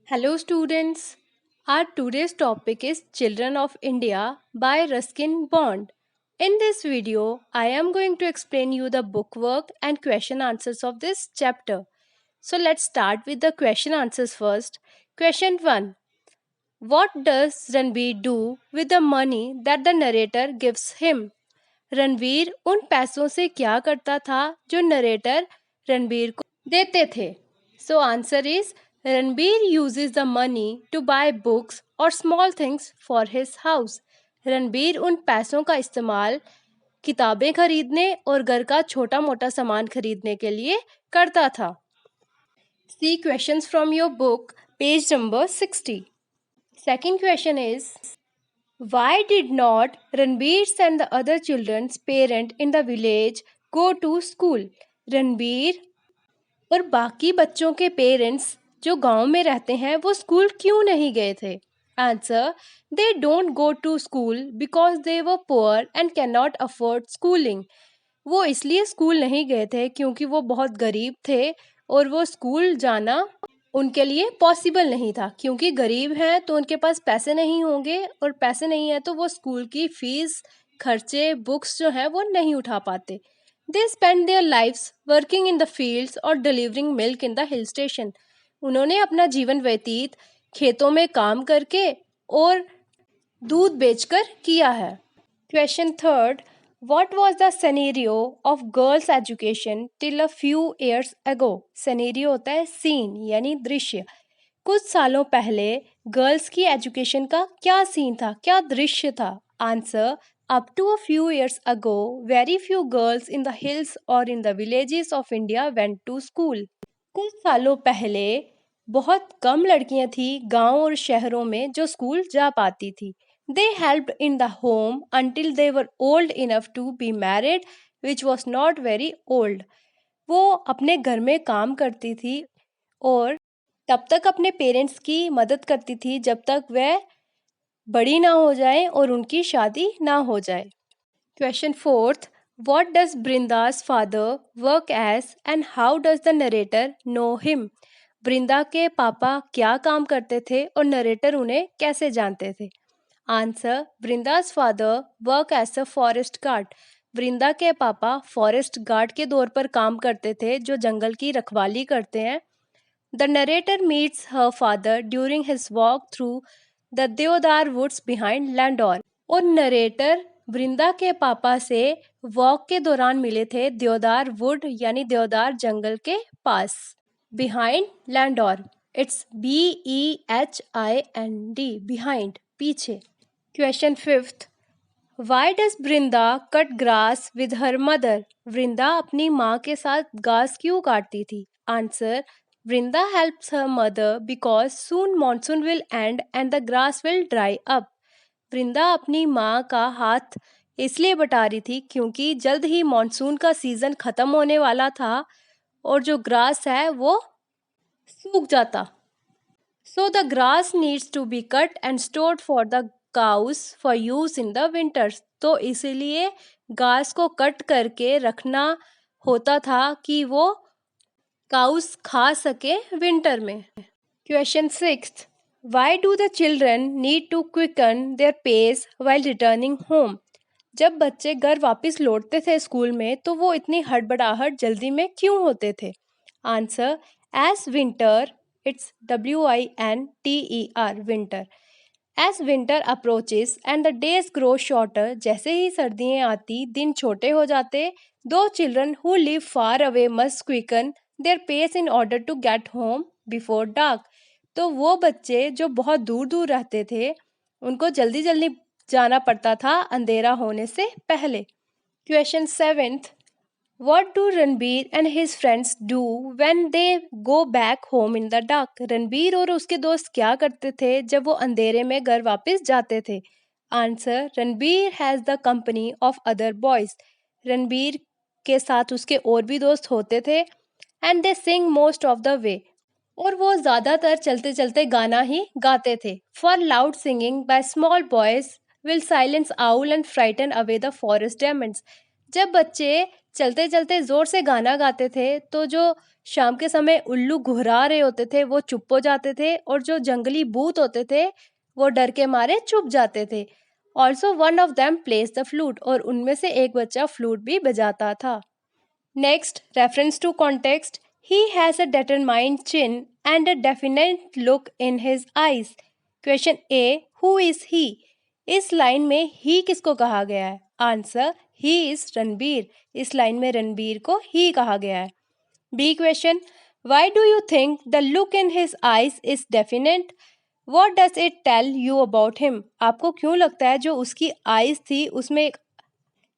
Hello, students. Our today's topic is Children of India by Ruskin Bond. In this video, I am going to explain you the bookwork and question answers of this chapter. So let's start with the question answers first. Question 1. What does Ranveer do with the money that the narrator gives him? Ranveer उन पैसों से क्या करता था जो narrator Ranbir को देते थे? So answer is Ranbir uses the money to buy books और small things for his house. Ranbir उन पैसों का इस्तेमाल किताबें खरीदने और घर का छोटा मोटा सामान खरीदने के लिए करता था. See questions from your book, page number 60. Second question is, why did not Ranbir and the other children's parent in the village go to school? Ranbir और बाकी बच्चों के पेरेंट्स जो गांव में रहते हैं वो स्कूल क्यों नहीं गए थे? Answer, they don't go to school because they were poor and can not afford schooling. वो इसलिए स्कूल नहीं गए थे क्योंकि वो बहुत गरीब थे और वो स्कूल जाना उनके लिए पॉसिबल नहीं था. क्योंकि गरीब हैं तो उनके पास पैसे नहीं होंगे और पैसे नहीं है तो वो स्कूल की फीस, खर्चे, बुक्स जो हैं वो नहीं उठा पाते. They spend their lives working in the fields और delivering milk in the hill station. उन्होंने अपना जीवन व्यतीत खेतों में काम करके और दूध बेचकर किया है. Question third, what was the scenario of girls education till a few years ago? scenario होता है सीन यानी दृश्य. कुछ सालों पहले गर्ल्स की एजुकेशन का क्या सीन था, क्या दृश्य था? Answer, up to a few years ago very few girls in the hills or in the villages of India went to school. कुछ सालों पहले बहुत कम लड़कियां थी गांव और शहरों में जो स्कूल जा पाती थी. They helped in the home until they were old enough to be married, which was not very old. वो अपने घर में काम करती थी और तब तक अपने पेरेंट्स की मदद करती थी जब तक वह बड़ी ना हो जाए और उनकी शादी ना हो जाए. Question fourth, what does Brinda's father work as and how does the narrator know him? वृंदा के पापा क्या काम करते थे और नरेटर उन्हें कैसे जानते थे? Answer, Vrinda's father work as a forest guard. Vrinda के पापा फॉरेस्ट गार्ड के तौर पर काम करते थे जो जंगल की रखवाली करते हैं. The narrator meets her father during his walk through the देवदार वुड्स बिहाइंड लैंडोर. और नरेटर वृंदा के पापा से वॉक के दौरान मिले थे देवदार वुड यानी देवदार जंगल के पास. Behind Landour, it's BEHIND, behind, पीछे. Question fifth, why does Vrinda cut grass with her mother? Vrinda अपनी माँ के साथ घास क्यों काटती थी? Answer, Vrinda helps her mother because soon monsoon will end and the grass will dry up. Vrinda अपनी माँ का हाथ इसलिए बटा रही थी क्योंकि जल्द ही मॉनसून का सीजन खत्म होने वाला था और जो ग्रास है वो सूख जाता. So the grass needs to be cut and stored for the cows for use in the winters. तो इसीलिए घास को कट करके रखना होता था कि वो काउस खा सके विंटर में. Question sixth, why do the children need to quicken their pace while returning home? जब बच्चे घर वापस लौटते थे स्कूल में तो वो इतनी हड़बड़ाहट जल्दी में क्यों होते थे? Answer, as winter, it's WINTER, winter. As winter approaches and the days grow shorter, जैसे ही सर्दियाँ आती दिन छोटे हो जाते. Those children who live far away must quicken their pace in order to get home before dark. तो वो बच्चे जो बहुत दूर दूर रहते थे उनको जल्दी जल्दी जाना पड़ता था अंधेरा होने से पहले. Question seventh, what do Ranbir and his friends do when they go back home in the dark? Ranbir और उसके दोस्त क्या करते थे जब वो अंधेरे में घर वापस जाते थे? Answer, Ranbir has the company of other boys. Ranbir के साथ उसके और भी दोस्त होते थे. And they sing most of the way, और वो ज़्यादातर चलते चलते गाना ही गाते थे. For loud singing by small boys will silence owl and frighten away the forest demons. जब बच्चे चलते चलते ज़ोर से गाना गाते थे, तो जो शाम के समय उल्लू घुरा रहे होते थे वो चुप हो जाते थे, और जो जंगली भूत होते थे वो डर के मारे चुप जाते थे। Also one of them place the flute, और उनमें से एक बच्चा फ्लूट भी बजाता था। Next, reference to context. He has a determined chin and a definite look in his eyes. Question A. Who is he? इस लाइन में he किसको कहा गया है? Answer he is Ranbir. इस लाइन में रणबीर को he कहा गया है। B question. Why do you think the look in his eyes is definite? What does it tell you about him? आपको क्यों लगता है जो उसकी eyes थी उसमें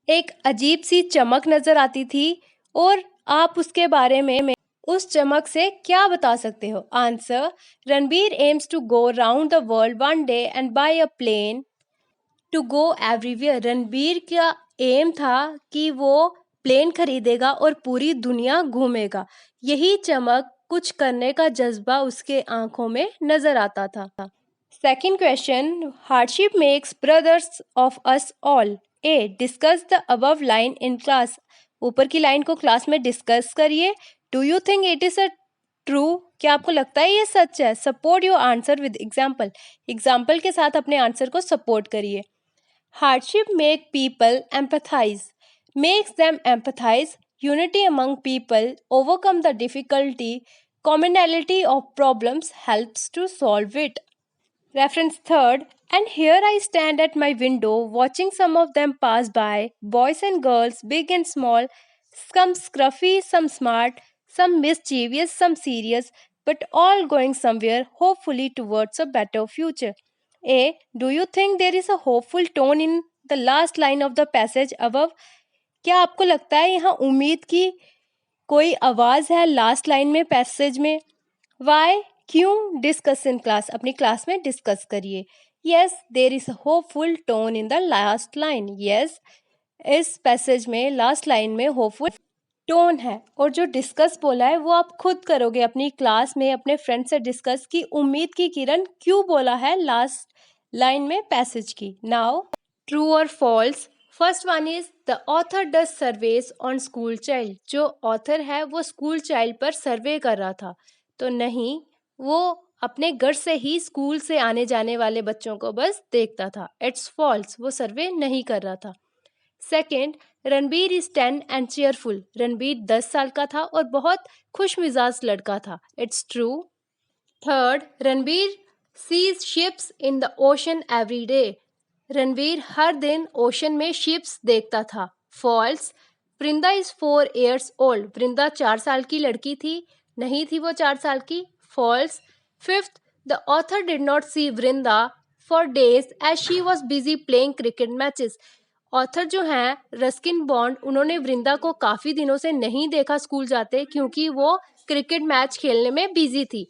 एक अजीब सी चमक नजर आती थी, और आप उसके बारे में उस चमक से क्या बता सकते हो? Answer Ranbir aims to go round the world one day and buy a plane to go everywhere. Ranbir का एम था कि वो प्लेन खरीदेगा और पूरी दुनिया घूमेगा। यही चमक, कुछ करने का जज्बा उसके आंखों में नजर आता था। Second question, hardship makes brothers of us all. A, discuss the above line in class. ऊपर की लाइन को क्लास में डिस्कस करिए। Do you think it is a true? क्या आपको लगता है ये सच है? Support your answer with example. Example के साथ अपने आंसर को सपोर्ट करिए। Hardship make people empathize, makes them empathize. Unity among people overcome the difficulty, commonality of problems helps to solve it. Reference third, and here I stand at my window watching some of them pass by, boys and girls, big and small, some scruffy, some smart, some mischievous, some serious, but all going somewhere, hopefully towards a better future. A, do you think there is a hopeful tone in the last line of the passage above? क्या आपको लगता है यहाँ उम्मीद की कोई आवाज है लास्ट लाइन में, पैसेज में? वाई, क्यों? डिस्कस इन क्लास, अपनी क्लास में डिस्कस करिए। Yes, there is a hopeful tone in the last line. Yes, इस पैसेज में लास्ट लाइन में होपफुल टोन है। और जो डिस्कस बोला है वो आप खुद करोगे अपनी क्लास में अपने फ्रेंड से डिस्कस की उम्मीद की किरण क्यों बोला है लास्ट लाइन में पैसेज की। नाउ ट्रू और false. First one is the author does serves on school child. जो ऑथर है वो स्कूल चाइल्ड पर सर्वे कर रहा था, तो नहीं, वो अपने घर से ही स्कूल से आने जाने वाले बच्चों को बस देखता था। इट्स फॉल्स, वो सर्वे नहीं कर रहा था। Second, Ranbir is 10 and cheerful. Ranbir 10 साल का था और बहुत खुश मिजाज लड़का था। It's true. Third, Ranbir sees ships in the ocean every day. Ranbir हर दिन ओशन में शिप्स देखता था। False. Vrinda is 4 years old. Vrinda 4 साल की लड़की थी, नहीं थी वो 4 साल की। False. Fifth, the author did not see Vrinda for days as she was busy playing cricket matches. Author जो हैं रस्किन बॉन्ड, उन्होंने वृंदा को काफी दिनों से नहीं देखा स्कूल जाते, क्योंकि वो क्रिकेट मैच खेलने में बिजी थी।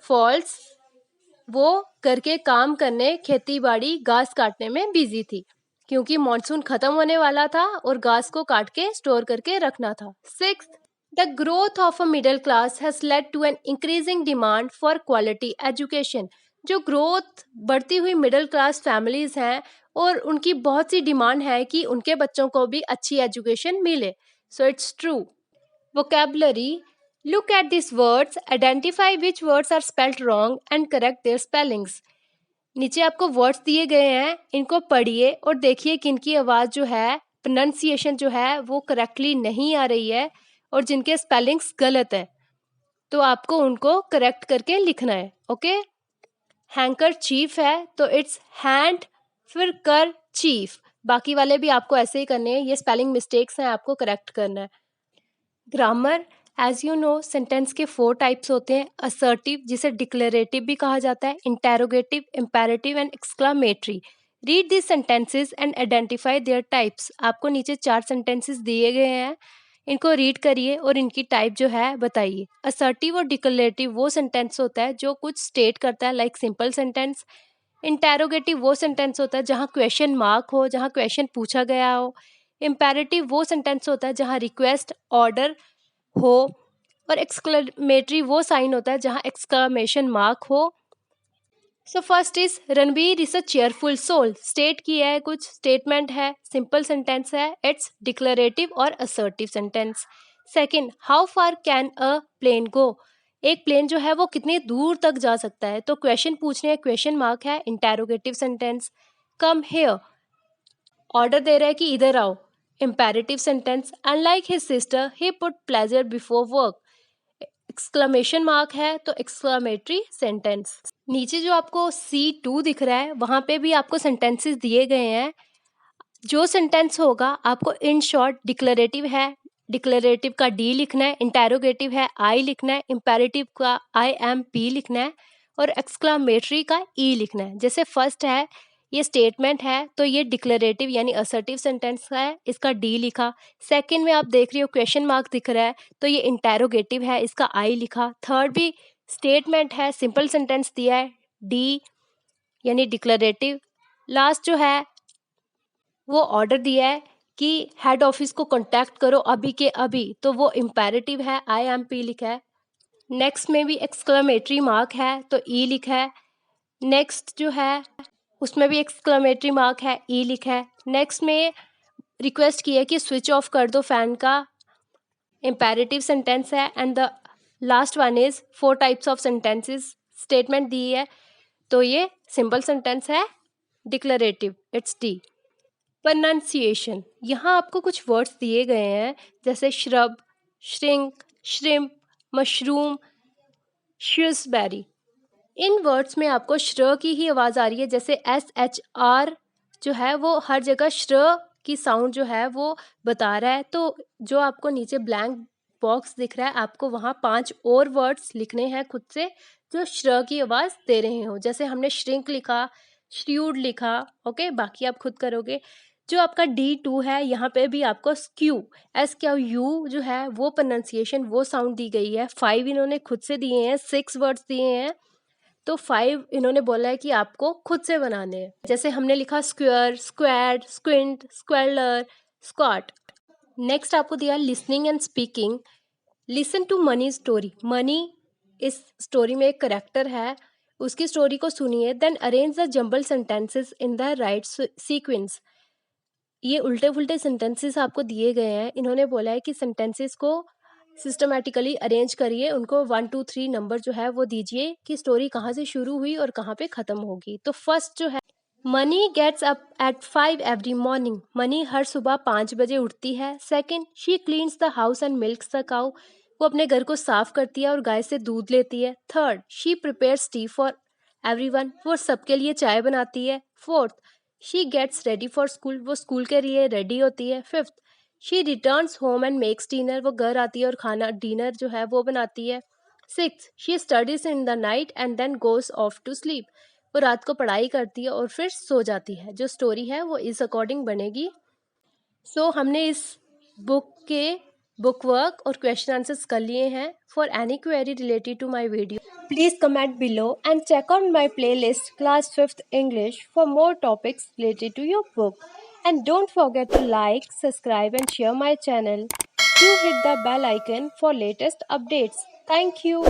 फॉल्स। वो घर के काम करने, खेती बाड़ी, घास काटने में बिजी थी, क्योंकि मॉनसून खत्म होने वाला था और घास को काट के स्टोर करके रखना था। Sixth, the growth of a middle class has led to an increasing demand for quality education. जो ग्रोथ बढ़ती हुई मिडिल क्लास फैमिलीज हैं और उनकी बहुत सी डिमांड है कि उनके बच्चों को भी अच्छी एजुकेशन मिले। So it's true. Vocabulary. Look at these words, identify which words are spelled wrong and correct their spellings. नीचे आपको वर्ड्स दिए गए हैं, इनको पढ़िए और देखिए किनकी आवाज़ जो है, प्रोनाउंसिएशन जो है वो करेक्टली नहीं आ रही है और जिनके स्पेलिंग्स गलत है, तो आपको उनको करेक्ट करके लिखना है। ओके, हैंकर चीफ है तो इट्स हैंड फिर कर चीफ। बाकी वाले भी आपको ऐसे ही करने हैं, ये स्पेलिंग मिस्टेक्स हैं, आपको करेक्ट करना है। Grammar, as you know, sentence के 4 टाइप्स होते हैं। असर्टिव, जिसे डिक्लेरेटिव भी कहा जाता है, interrogative, imperative and exclamatory. Read this sentences and identify there types. आपको नीचे 4 सेंटेंसेस दिए गए हैं, इनको रीड करिए और इनकी टाइप जो है बताइए। असर्टिव और डिक्लेरेटिव वो सेंटेंस होता है जो कुछ स्टेट करता है, लाइक सिंपल सेंटेंस। इंटेरोगेटिव वो सेंटेंस होता है जहाँ क्वेश्चन मार्क हो, जहाँ क्वेश्चन पूछा गया हो। इम्पेरेटिव वो सेंटेंस होता है जहाँ रिक्वेस्ट, ऑर्डर हो। और एक्सक्लेमेटरी वो साइन होता है जहाँ एक्सक्लेमेशन मार्क हो। So first is Ranbir is a cheerful soul. State किया है, कुछ स्टेटमेंट है, सिंपल सेंटेंस है, इट्स डिक्लेरेटिव और assertive sentence. Second, how far can a plane go. एक प्लेन जो है वो कितनी दूर तक जा सकता है, तो क्वेश्चन पूछने हैं, क्वेश्चन मार्क है, interrogative sentence. Come here, order दे रहा है कि इधर आओ, imperative sentence. Unlike his sister he put pleasure before work, exclamation mark है, तो एक्सक्लेमेटरी सेंटेंस। नीचे जो आपको C2 दिख रहा है वहां पे भी आपको सेंटेंसेस दिए गए हैं। जो सेंटेंस होगा आपको इन शॉर्ट डिक्लेरेटिव है, डिक्लेरेटिव का डी लिखना है, इंटेरोगेटिव है आई लिखना है, इंपेरेटिव का IMP लिखना है और एक्सक्लामेटरी का ई लिखना है। जैसे फर्स्ट है, ये स्टेटमेंट है तो ये डिक्लेरेटिव यानी असर्टिव सेंटेंस है, इसका डी लिखा। सेकंड में आप देख रहे हो क्वेश्चन मार्क दिख रहा है तो ये इंटेरोगेटिव है, इसका आई लिखा। थर्ड भी स्टेटमेंट है, सिंपल सेंटेंस दिया है, डी यानी डिक्लेरेटिव। लास्ट जो है वो ऑर्डर दिया है कि हेड ऑफिस को कांटेक्ट करो अभी के अभी, तो वो इम्पेरेटिव है, IMP लिखा है। नेक्स्ट में भी एक्सक्लेमेटरी मार्क है तो ई लिखा है। नेक्स्ट जो है उसमें भी एक्सक्लेमेटरी मार्क है, ई लिखा है। नेक्स्ट में रिक्वेस्ट की है कि स्विच ऑफ कर दो फैन का, इम्पेरेटिव सेंटेंस है। And the last one is 4 types of sentences, statement दी है तो ये सिंपल सेंटेंस है, डिक्लेरेटिव, इट्स डी। प्रोनाउंसिएशन, यहाँ आपको कुछ वर्ड्स दिए गए हैं जैसे श्रब, श्रिंक, श्रिम्प, मशरूम, श्यूसबेरी। इन वर्ड्स में आपको श्र की ही आवाज़ आ रही है, जैसे SHR जो है वो हर जगह श्र की साउंड जो है वो बता रहा है। तो जो आपको नीचे ब्लैंक बॉक्स दिख रहा है आपको वहाँ 5 और वर्ड्स लिखने हैं खुद से जो श्र की आवाज़ दे रहे हो। जैसे हमने श्रिंक लिखा, श्र्यूड लिखा, ओके, बाकी आप खुद करोगे। जो आपका D2 है यहाँ पे भी आपको स्क्यू, SQU जो है वो प्रोनाउंसिएशन, वो साउंड दी गई है। 5 इन्होंने खुद से दिए हैं, 6 वर्ड्स दिए हैं तो 5 इन्होंने बोला है कि आपको खुद से बनाने हैं। जैसे हमने लिखा square, squad, squint, squealer, squat. Next आपको दिया listening and speaking. Listen to Mani story, Mani इस स्टोरी में एक करेक्टर है, उसकी स्टोरी को सुनिए। Then arrange the jumble sentences in the right sequence. ये उल्टे पुल्टे सेंटेंसेस आपको दिए गए हैं, इन्होंने बोला है कि सेंटेंसेस को सिस्टमैटिकली अरेंज करिए, उनको 1 2 3 नंबर जो है वो दीजिए कि स्टोरी कहाँ से शुरू हुई और कहाँ पे ख़त्म होगी। तो फर्स्ट जो है, Mani gets up at 5 every morning, Mani हर सुबह 5 बजे उठती है। Second, she cleans the house and milks the cow, वो अपने घर को साफ करती है और गाय से दूध लेती है। Third, she prepares tea for everyone, वो सबके लिए चाय बनाती है। Fourth, she gets ready for school, वो स्कूल के लिए रेडी होती है। Fifth, she returns home and makes dinner, वो घर आती है और खाना डिनर जो है वो बनाती है। Six, she studies in the night and then goes off to sleep, वो रात को पढ़ाई करती है और फिर सो जाती है। जो स्टोरी है वो इस अकॉर्डिंग बनेगी। सो हमने इस बुक के बुक वर्क और क्वेश्चन आंसर्स कर लिए हैं। For any query related to my video, please comment below and check out my playlist Class 5th English for more topics related to your book. And don't forget to like, subscribe and share my channel. Do hit the bell icon for latest updates. Thank you.